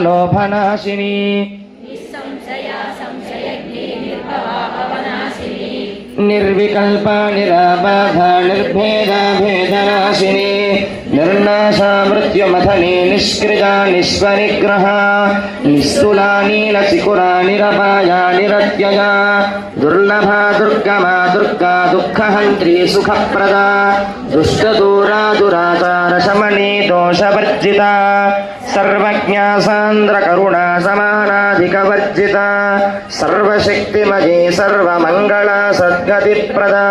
लोभनाशिनी निर्विकल्पा निराबाधा निर्भेदा भेदनाशिनी निर्नाशा मृत्युमथनी निष्कृजा निष्परिग्रहा निस्तुला नीलचिकुरा निरपाया निरत्यजा दुर्लभा दुर्गमा दुर्गा दुःखहन्त्री सुखप्रदा दुष्टदूरा दुराचार शमनी दोषवर्जिता सर्वज्ञा सान्द्रकरुणा समानाधिकवर्जिता सर्वशक्तिमये सर्वमङ्गला सद्गतिप्रदा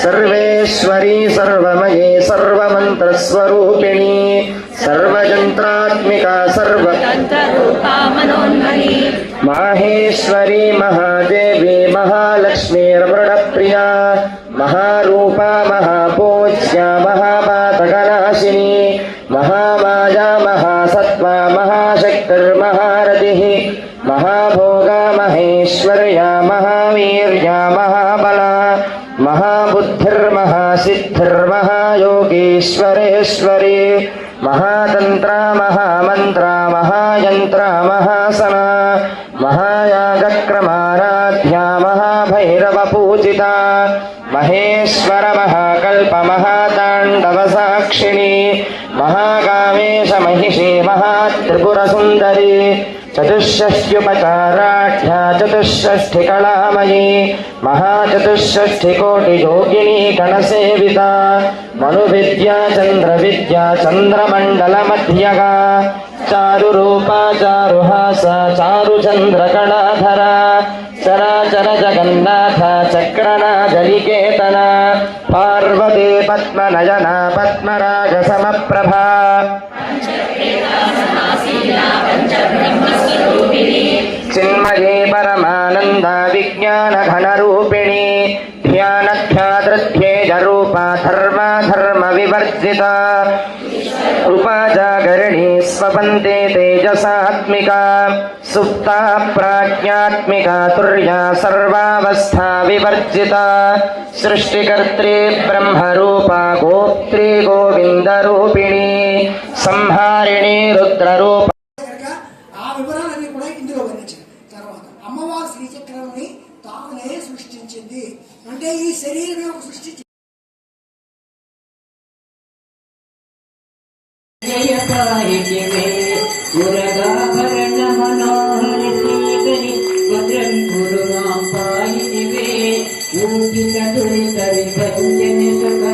सर्वेश्वरी सर्वमये सर्वमन्त्रस्वरूपिणी सर्वयन्त्रात्मिका सर्वतन्त्ररूपा मनोन्मनी माहेश्वरी महादेवी महालक्ष्मीर्मृडप्रिया महारूपा महापूज्या महापातकनाशिनी महामाया महासत्त्वा महाशक्तिर्महारथिः महाभोगा महेश्वर्या महावीर्या महाबला महाबुद्धिर्महासिद्धिर्महायोगीश्वरेश्वरी महातन्त्रा महामन्त्रा महायन्त्रा महासना महायागक्रमाराध्या महाभैरवपूजिता महेश्वर महाकल्प महाताण्डवसाक्षिणी महाकामेश महिषी महात्रिपुरसुन्दरी चतुष्षष्ट्युपचाराढ्या चतुष्षष्ठिकलामयी महाचतुष्षष्ठिकोटियोगिनी गणसेविता मनुविद्या चन्द्रविद्या चन्द्रमण्डलमध्यगा चारुरूपा चारुहासा चारुचन्द्रकणाधरा चराचर जगन्नाथ चक्रनादनिकेतना पार्वती पद्मनयना पद्मरागसमप्रभा चिन्मये परमानन्दा विज्ञानघनरूपिणी ध्यानध्यादृध्येजरूपा धर्माधर्मविवर्जिता उपजागरिणी स्वपन्ते तेजसात्मिका सुप्ता प्राज्ञात्मिका तुर्या सर्वावस्था विवर्जिता सृष्टिकर्त्री ब्रह्मरूपा गोप्त्री गोविन्दरूपिणी संहारिणी रुद्ररूपा శ్రీచక్రాన్ని తానే సృష్టించింది. అంటే ఈ శరీరమే ఒక సృష్టించి భద్రం